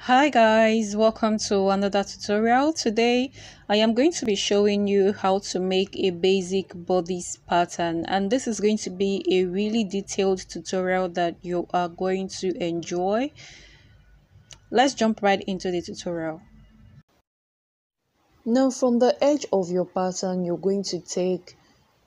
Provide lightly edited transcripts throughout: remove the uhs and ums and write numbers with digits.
Hi guys, welcome to another tutorial. Today I am going to be showing you how to make a basic bodice pattern, and this is going to be a really detailed tutorial that you are going to enjoy. Let's jump right into the tutorial. Now from the edge of your pattern, you're going to take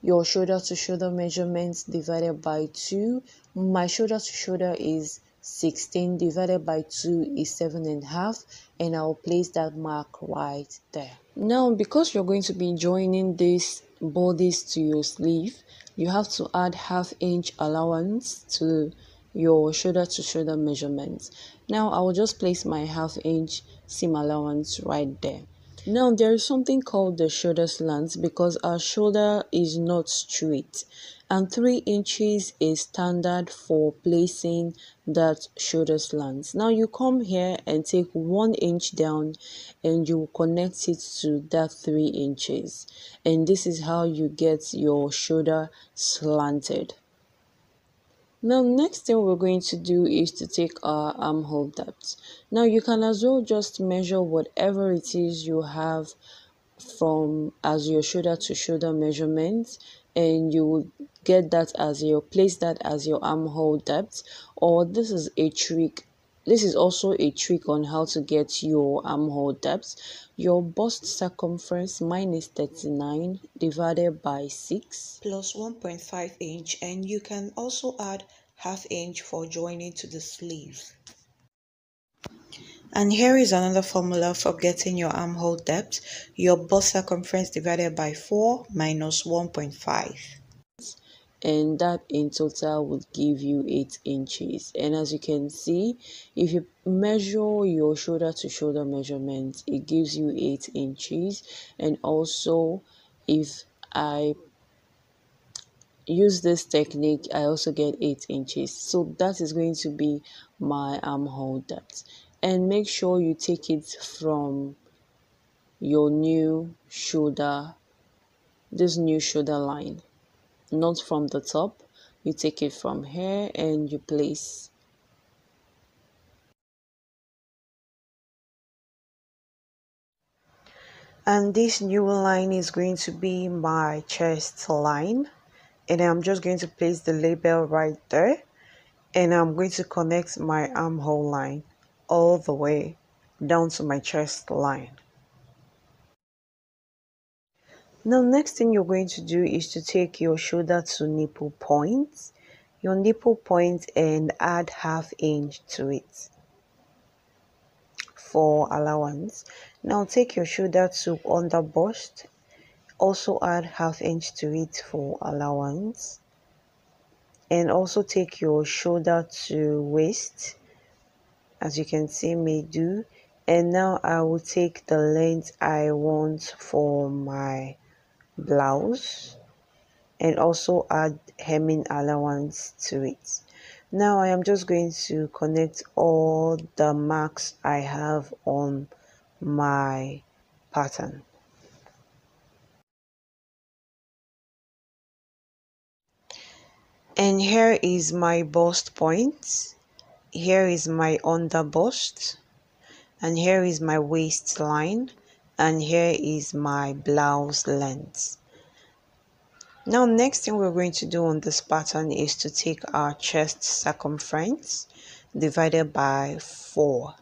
your shoulder to shoulder measurements divided by 2. My shoulder to shoulder is 16, divided by 2 is 7.5, and I'll place that mark right there. Now because you're going to be joining this bodice to your sleeve, you have to add ½ inch allowance to your shoulder to shoulder measurements. Now I will just place my ½ inch seam allowance right there. Now there is something called the shoulder slant because our shoulder is not straight, and 3 inches is standard for placing that shoulder slant. Now you come here and take 1 inch down and you connect it to that 3 inches, and this is how you get your shoulder slanted. Now next thing we're going to do is to take our armhole depth. Now you can as well just measure whatever it is you have from as your shoulder to shoulder measurement, and you will get that as your place that as your armhole depth. Or this is also a trick on how to get your armhole depth. Your bust circumference, mine is 39, divided by 6 plus 1.5 inch, and you can also add ½ inch for joining to the sleeve. And here is another formula for getting your armhole depth: your bust circumference divided by 4 minus 1.5. and that in total would give you 8 inches. And as you can see, if you measure your shoulder to shoulder measurement, it gives you 8 inches. And also if I use this technique, I also get 8 inches. So that is going to be my armhole depth. And make sure you take it from your this new shoulder line, not from the top. You take it from here and you place. And this new line is going to be my chest line, and I'm just going to place the label right there, and I'm going to connect my armhole line all the way down to my chest line. Now next thing you're going to do is to take your shoulder to nipple point, and add ½ inch to it for allowance. Now take your shoulder to under bust, also add ½ inch to it for allowance, and also take your shoulder to waist, as you can see me do. And now I will take the length I want for my blouse and also add hemming allowance to it. Now I am just going to connect all the marks I have on my pattern. And here is my bust point, here is my under bust, and here is my waistline, and here is my blouse length. Now next thing we're going to do on this pattern is to take our chest circumference divided by 4.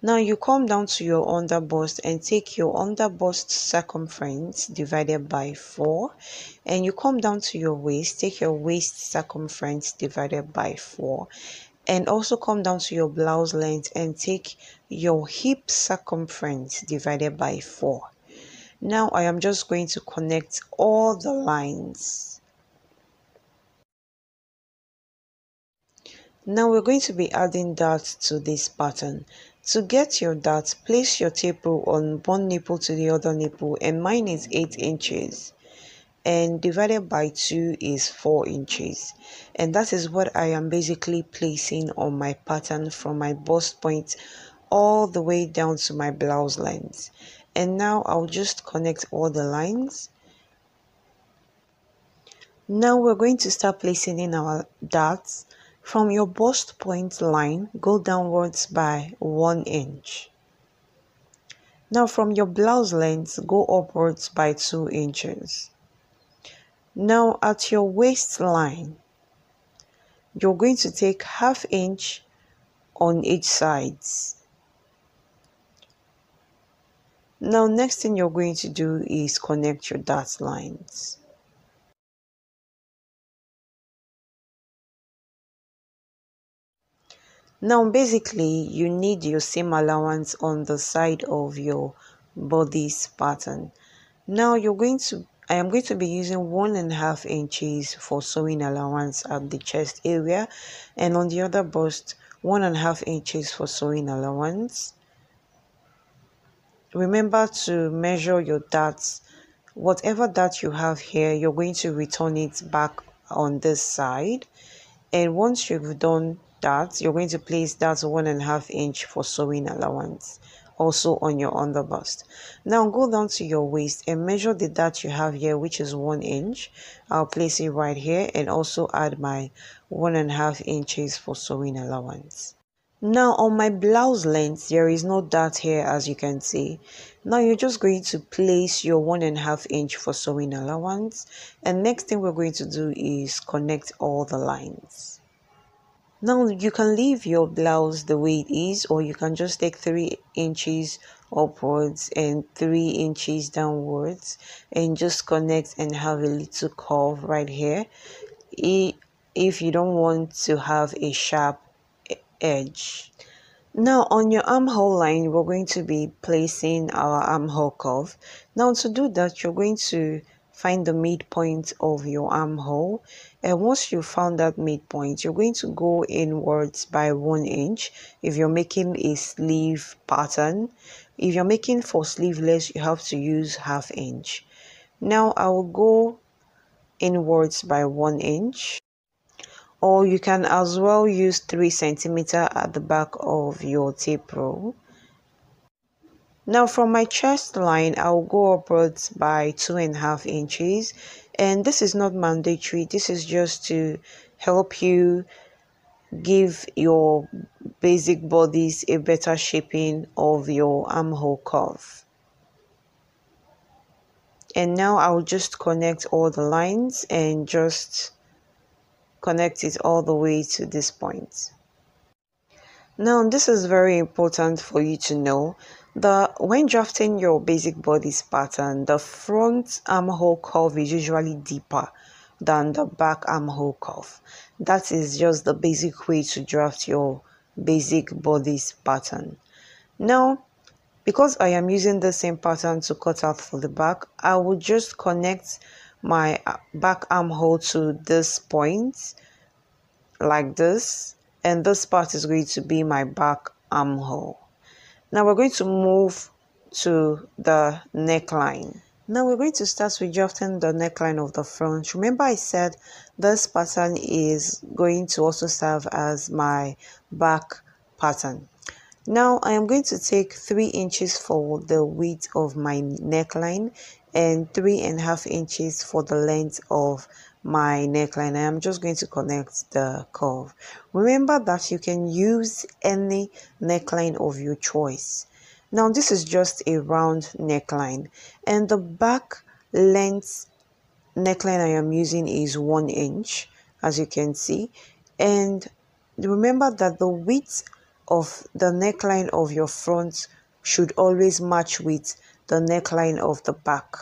Now you come down to your under bust and take your under bust circumference divided by 4, and you come down to your waist, take your waist circumference divided by 4, and also come down to your blouse length and take your hip circumference divided by 4. Now I am just going to connect all the lines. Now we're going to be adding darts to this pattern. To get your darts, place your tape rule on one nipple to the other nipple, and mine is 8 inches, and divided by 2 is 4 inches. And that is what I am basically placing on my pattern from my bust point all the way down to my blouse length. And now I'll just connect all the lines. Now we're going to start placing in our darts. From your bust point line, go downwards by 1 inch. Now from your blouse length, go upwards by 2 inches. Now at your waistline, you're going to take ½ inch on each sides. Now next thing you're going to do is connect your dart lines. Now basically you need your seam allowance on the side of your bodice pattern. Now I am going to be using 1½ inches for sewing allowance at the chest area, and on the other bust 1½ inches for sewing allowance. Remember to measure your darts. Whatever dart you have here, you're going to return it back on this side. And once you've done that, you're going to place that 1½ inch for sewing allowance also on your underbust. Now go down to your waist and measure the dart you have here, which is 1 inch. I'll place it right here and also add my 1½ inches for sewing allowance. Now on my blouse length, there is no dart here, as you can see. Now you're just going to place your 1½ inch for sewing allowance, and next thing we're going to do is connect all the lines. Now you can leave your blouse the way it is, or you can just take 3 inches upwards and 3 inches downwards and just connect and have a little curve right here if you don't want to have a sharp edge. Now on your armhole line, we're going to be placing our armhole curve. Now to do that, you're going to find the midpoint of your armhole, and once you found that midpoint, you're going to go inwards by 1 inch if you're making a sleeve pattern. If you're making for sleeveless, you have to use ½ inch. Now I will go inwards by 1 inch, or you can as well use 3 centimeters at the back of your tape roll. Now from my chest line, I'll go upwards by 2½ inches, and this is not mandatory. This is just to help you give your basic bodice a better shaping of your armhole curve. And now I'll just connect all the lines and just connect it all the way to this point. Now this is very important for you to know that when drafting your basic bodice pattern, the front armhole curve is usually deeper than the back armhole curve. That is just the basic way to draft your basic bodice pattern. Now, because I am using the same pattern to cut out for the back, I will just connect my back armhole to this point like this, and this part is going to be my back armhole. Now we're going to move to the neckline. Now we're going to start with drafting the neckline of the front. Remember I said this pattern is going to also serve as my back pattern. Now I am going to take 3 inches for the width of my neckline and 3½ inches for the length of my neckline. I am just going to connect the curve. Remember that you can use any neckline of your choice. Now this is just a round neckline, and the back length neckline I am using is 1 inch, as you can see. And remember that the width of the neckline of your front should always match with the neckline of the back.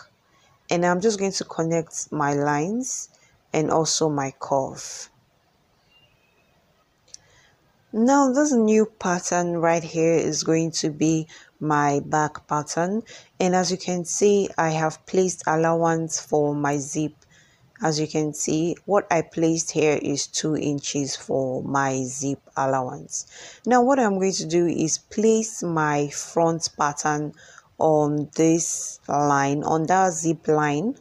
And I'm just going to connect my lines and also my curve. Now this new pattern right here is going to be my back pattern, and as you can see, I have placed allowance for my zip. As you can see, what I placed here is 2 inches for my zip allowance. Now what I'm going to do is place my front pattern on this line, on that zip line,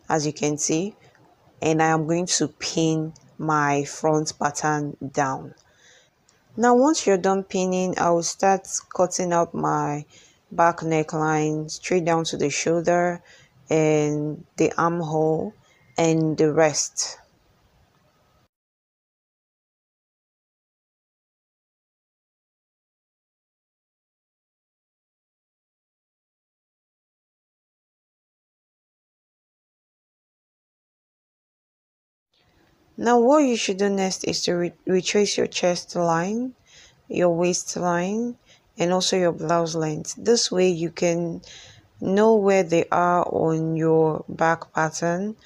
as you can see, and I am going to pin my front pattern down. Now once you're done pinning, I will start cutting out my back neckline straight down to the shoulder and the armhole and the rest. Now what you should do next is to retrace your chest line, your waistline, and also your blouse length. This way you can know where they are on your back pattern.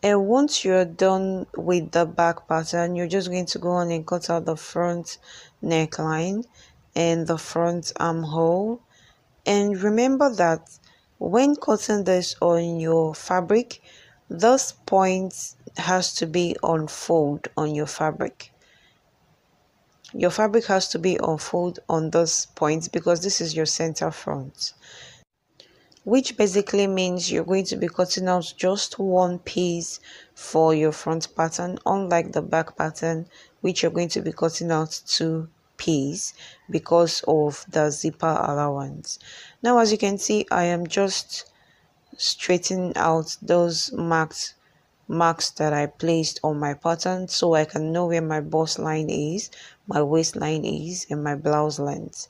And once you're done with the back pattern, you're just going to go on and cut out the front neckline and the front armhole. And remember that when cutting this on your fabric, those points has to be on fold on your fabric. Your fabric has to be on fold on those points because this is your center front, which basically means you're going to be cutting out just one piece for your front pattern, unlike the back pattern, which you're going to be cutting out two pieces because of the zipper allowance. Now, as you can see, I am just straightening out those marks that I placed on my pattern so I can know where my bust line is, my waistline is, and my blouse length.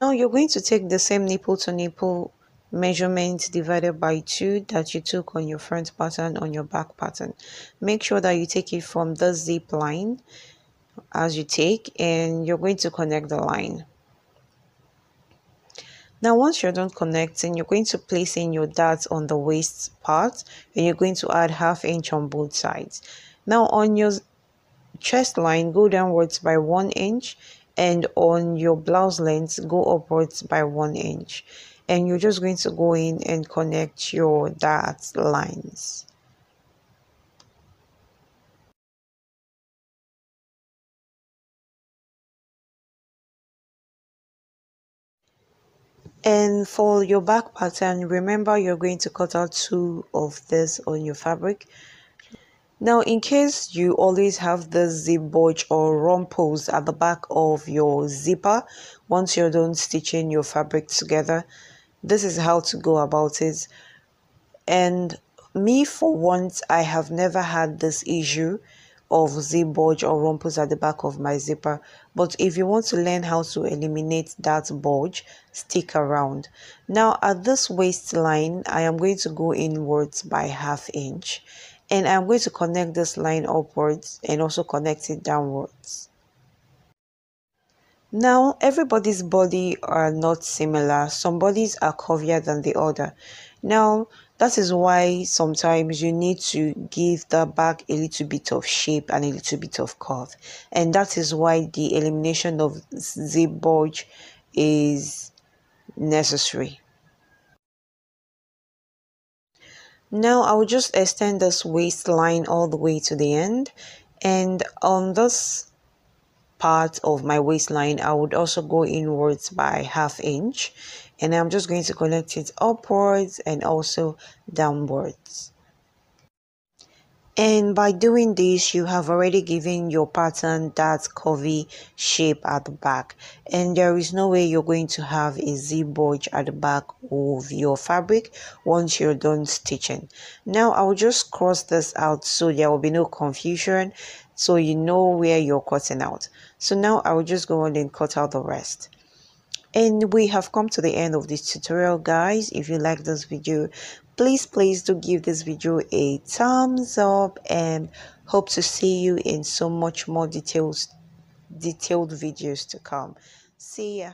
Now you're going to take the same nipple to nipple measurement divided by 2 that you took on your front pattern on your back pattern. Make sure that you take it from the zip line as you take, and you're going to connect the line. Now once you're done connecting, you're going to place in your darts on the waist part, and you're going to add 1/2 inch on both sides. Now on your chest line, go downwards by 1 inch, and on your blouse length, go upwards by 1 inch. And you're just going to go in and connect your dart lines. And for your back pattern, remember you're going to cut out 2 of this on your fabric. Now, in case you always have the zip bulge or rumples at the back of your zipper, once you're done stitching your fabric together, this is how to go about it. And me, for once, I have never had this issue of zip bulge or rumples at the back of my zipper. But if you want to learn how to eliminate that bulge, stick around. Now at this waistline, I am going to go inwards by 1/2 inch, and I'm going to connect this line upwards and also connect it downwards. Now, everybody's body are not similar. Some bodies are curvier than the other. Now, that is why sometimes you need to give the back a little bit of shape and a little bit of curve. And that is why the elimination of zip bulge is necessary. Now, I will just extend this waistline all the way to the end. And on this part of my waistline, I would also go inwards by 1/2 inch, and I'm just going to connect it upwards and also downwards. And by doing this, you have already given your pattern that curvy shape at the back, and there is no way you're going to have a zip bulge at the back of your fabric once you're done stitching. Now I will just cross this out so there will be no confusion, so you know where you're cutting out. So now I will just go on and cut out the rest. And we have come to the end of this tutorial, guys. If you like this video, please do give this video a thumbs up, and hope to see you in so much more detailed videos to come. See ya.